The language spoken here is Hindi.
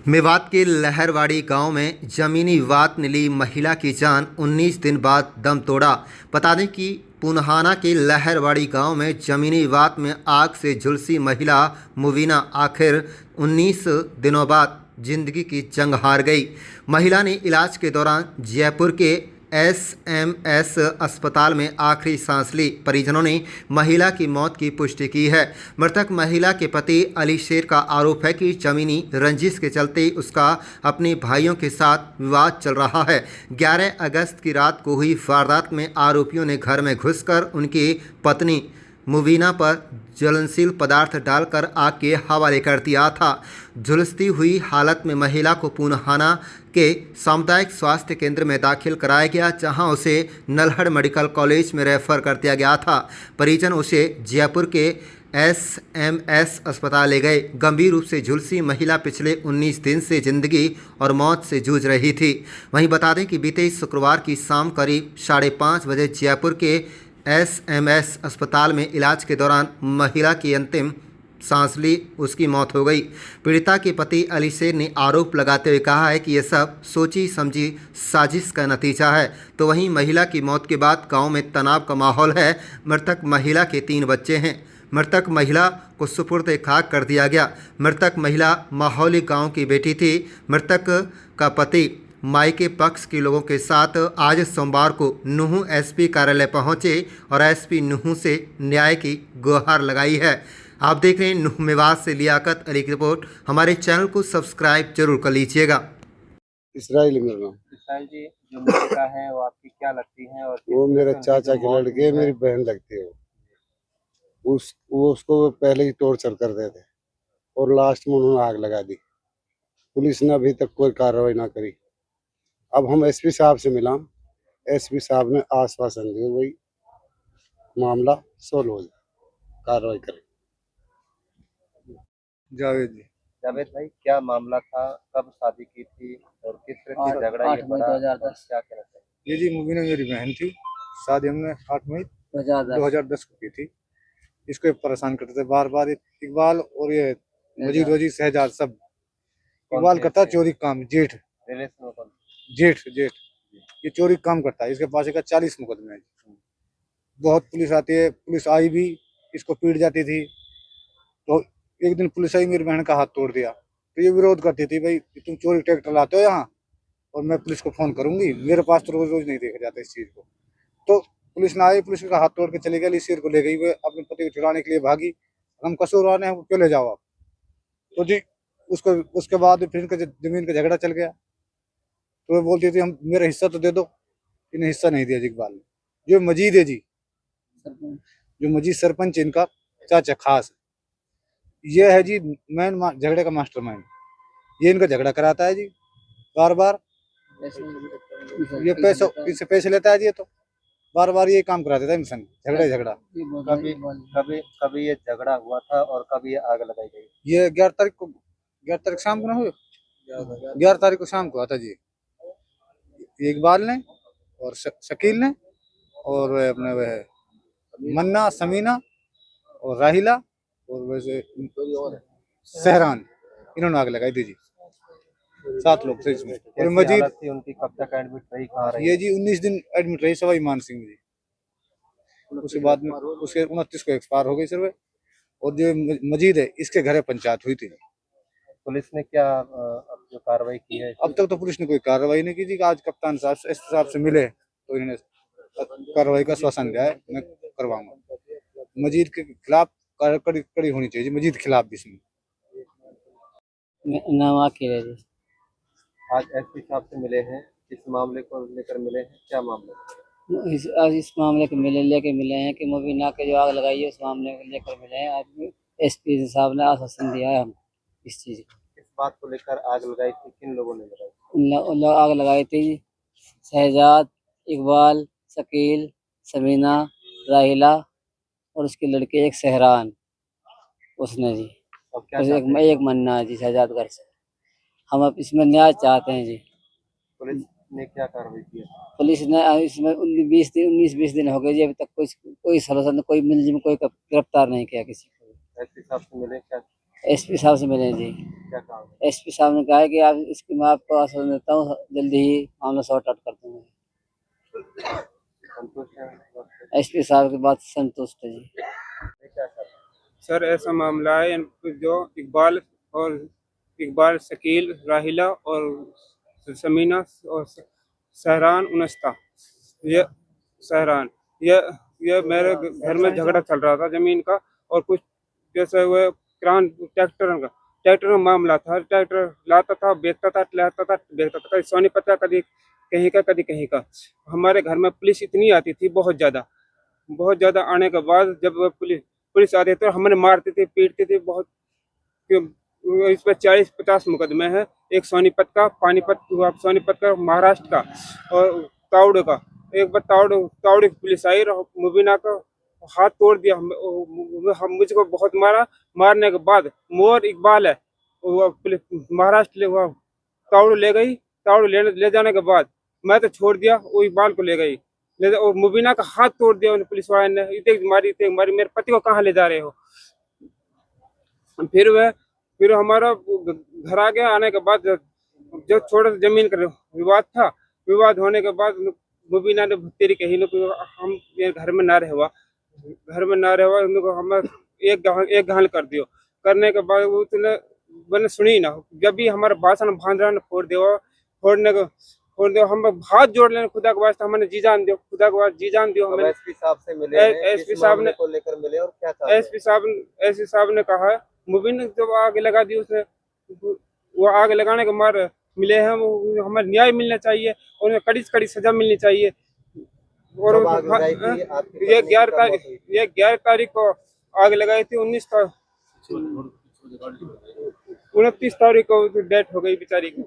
मेवात के लहरवाड़ी गांव में जमीनी विवाद ने ली महिला की जान, 19 दिन बाद दम तोड़ा। बता दें कि पुनहाना के लहरवाड़ी गांव में जमीनी विवाद में आग से झुलसी महिला मुबीना आखिर 19 दिनों बाद जिंदगी की जंग हार गई। महिला ने इलाज के दौरान जयपुर के एसएमएस अस्पताल में आखिरी सांस ली। परिजनों ने महिला की मौत की पुष्टि की है। मृतक महिला के पति अली शेर का आरोप है कि जमीनी रंजिश के चलते उसका अपने भाइयों के साथ विवाद चल रहा है। 11 अगस्त की रात को हुई वारदात में आरोपियों ने घर में घुसकर उनकी पत्नी मुबीना पर ज्वलनशील पदार्थ डालकर आग के हवाले कर दिया था। झुलसती हुई हालत में महिला को पुनहाना के सामुदायिक स्वास्थ्य केंद्र में दाखिल कराया गया, जहां उसे नल्हड़ मेडिकल कॉलेज में रेफर कर दिया गया था। परिजन उसे जयपुर के एसएमएस अस्पताल ले गए। गंभीर रूप से झुलसी महिला पिछले 19 दिन से जिंदगी और मौत से जूझ रही थी। वहीं बता दें कि बीते शुक्रवार की शाम करीब 5:30 बजे जयपुर के एसएमएस अस्पताल में इलाज के दौरान महिला की अंतिम सांस ली उसकी मौत हो गई। पीड़िता के पति अली शेर ने आरोप लगाते हुए कहा है कि यह सब सोची समझी साजिश का नतीजा है। तो वहीं महिला की मौत के बाद गांव में तनाव का माहौल है। मृतक महिला के 3 बच्चे हैं। मृतक महिला को सुपुर्द खाक कर दिया गया। मृतक महिला माहौली गांव की बेटी थी। मृतक का पति मायके पक्ष के लोगों के साथ आज सोमवार को नुहू एसपी कार्यालय पहुंचे और एसपी नुहू से न्याय की गुहार लगाई है। आप देख रहे हैं नुहू मेवात से लियाकत अली की रिपोर्ट। हमारे चैनल को सब्सक्राइब जरूर कर लीजिएगा। इसराइल मेरा नाम। इसराइल जी, जो मृतका है वो आपकी क्या लगती है? और वो मेरे चाचा के लड़के, मेरी बहन लगती है। वो उसको पहले ही टॉर्चर कर रहे थे और लास्ट में उन्होंने आग लगा दी। पुलिस ने अभी तक कोई कार्रवाई ना करी। अब हम एसपी साहब से मिला। एसपी साहब ने आश्वासन दिया वही मामला सोल्व हो जाए, कार्रवाई करें। जावेद जी। जावेद भाई, क्या मामला था? कब शादी की थी और किस तरह से झगड़ा ये पड़ा? 2010 क्या कहना चाहिए? ये जी मुबीना मेरी बहन थी। शादी हमने 8 मई 2010 को की थी। इसको परेशान करते थे बार बार इकबाल और ये मजीद वजीद शहजाद सब। इकबाल करता चोरी काम, जेठ रिलेशन में कौन? जेठ ये चोरी काम करता है। इसके पास एक 40 मुकदमे हैं। बहुत पुलिस आती है, पुलिस आई भी इसको पीट जाती थी। तो एक दिन पुलिस आई, मेरी बहन का हाथ तोड़ दिया। तो ये विरोध करती थी, भाई तुम चोरी ट्रैक्टर लाते हो यहाँ और मैं पुलिस को फोन करूंगी। मेरे पास तो रोज रोज नहीं देखा जाता इस चीज को। तो पुलिस ने आई, पुलिस का हाथ तोड़ के चली गई। शेर को ले गई, वो अपने पति को छुड़ाने के लिए भागी। हम कसूरवार हैं, क्यों ले जाओ आप? तो जी उसके बाद फिर इनका जमीन का झगड़ा चल गया। तो वो बोलती थी हम मेरा हिस्सा तो दे दो। इन्हें हिस्सा नहीं दिया। इकबाल ने, जो मजीद है जी, जो मजीद सरपंच इनका चाचा खास, ये है जी मैन झगड़े का मास्टरमाइंड। ये इनका झगड़ा कराता है जी बार बार। ये इससे पैसे लेता है जी। ये तो बार बार ये काम करा देता है इंसान, झगड़ा। कभी ये झगड़ा हुआ था और कभी ये आग लगाई गई? ये 11 तारीख शाम को ना हुई। 11 तारीख को शाम को हुआ था जी। इकबाल ने और शकील ने और अपने वह मन्ना, समीना और राहिला और वैसे सहरान, इन्होंने आग लगाई थी जी। 7 लोग थे इसमें। और मजीद उनकी कब तक एडमिट रही, कहाँ रही? ये जी 19 दिन एडमिट रही सवाई मान सिंह जी। उसके बाद में उसके 29 को एक्सपायर हो गई सर। और जो मजीद है इसके घरे पंचायत हुई थी। पुलिस ने क्या अब जो कार्रवाई की है? अब तक तो पुलिस ने कोई कार्रवाई नहीं की जी। आज कप्तान साहब एसपी साहब से मिले तो इन्होंने कार्रवाई का आश्वासन दिया है, मैं करवाऊंगा। मजीद के खिलाफ कड़ी होनी चाहिए, मजीद के खिलाफ भी। इसमें आज एसपी साहब से मिले हैं, इस मामले को लेकर मिले हैं, क्या मामला? इस मामले के लेके मिले हैं कि मुबीना के जो आग लगाई है उस मामले को लेकर मिले हैं। आज एसपी साहब ने आश्वासन दिया है हम इस चीज। इस बात को लेकर आग लगाई थी, किन लोगों ने लगाई? उन लोग आग लगाई थी शहजाद, इकबाल, शकील, समीना, राहिला और उसके लड़के एक सहरान, उसने जी। अब क्या एक मन्ना है जी शहजाद घर से। हम अब इसमें न्याय चाहते हैं जी। पुलिस ने क्या कार्रवाई की? पुलिस ने इसमें 19-20 दिन हो गए जी, अभी तक कोई सलूशन, कोई मुलजिम, कोई गिरफ्तार नहीं किया किसी को। एसपी साहब से मिले, क्या एसपी साहब से मिले जी। क्या काम है? एसपी साहब ने कहा है कि आप इसकी मैं आपको आश्वासन देता हूँ, जल्दी ही मामला सॉर्ट आउट कर दूंगा। संतुष्ट है? एसपी साहब की बात से संतुष्ट है जी। क्या चाहते हैं? सर ऐसा मामला है जो इकबाल शकील राहिला और समीना और सहरान उनस्ता ये सहरान ये मेरे घर में झगड़ा चल रहा था जमीन का, और कुछ जैसे वो ट्रैक्टर का मामला था। ट्रैक्टर लाता था, बेचता था, लाता था, बेचता था, कभी सोनीपत का, कभी कहीं का। हमारे घर में पुलिस इतनी आती थी, बहुत ज्यादा आने के बाद जब वो पुलिस आती तो हमें मारते थे, पीटते थे बहुत। इस पर 40-50 मुकदमे हैं। एक सोनीपत का, सोनीपत का, महाराष्ट्र का और तावड़ का। एक बार तावड़ की पुलिस आई, मुबीना का हाथ तोड़ दिया। हम मुझको बहुत मारा। मारने के बाद मोर इकबाल है, वो पुलिस महाराष्ट्र तावड़ ले गई। तावड़ ले जाने के बाद मैं तो छोड़ दिया, वो इकबाल को ले गई। और मुबीना का हाथ तोड़ दिया उन पुलिस वाले ने। इतने मारी, मेरे पति को कहाँ ले जा रहे हो? फिर हमारा घर आ गया। आने के बाद जो छोटा सा जमीन का विवाद था, विवाद होने के बाद मुबीना ने तेरी कही न हम ये घर में ना रहवा हम एक घाल कर दियो। करने के बाद उसने मैंने सुनी ना। जब भी हमारा भाषण भांजरा ने फोड़ दो हम हाथ जोड़ लेने, खुदा के वास्ते हमने जी जान दियो, खुदा के वास्ते जी जान दियो। हमें एसपी साहब से मिले हैं, एसपी किस साहब मामले ने को लेकर मिले और क्या कहा? एसपी साहब ने कहा मुबीन जब आग लगा दी उसने, वो आग लगाने के मार मिले हैं, वो हमें न्याय मिलना चाहिए और उन्हें कड़ी से कड़ी सजा मिलनी चाहिए। और कब आग लगाई थी? आपकी ये पत्नी की 11 कब मौत हुई थी? 11 तारीख को आग लगाई थी। 29 तारीख को डेथ हो गई बेचारी की।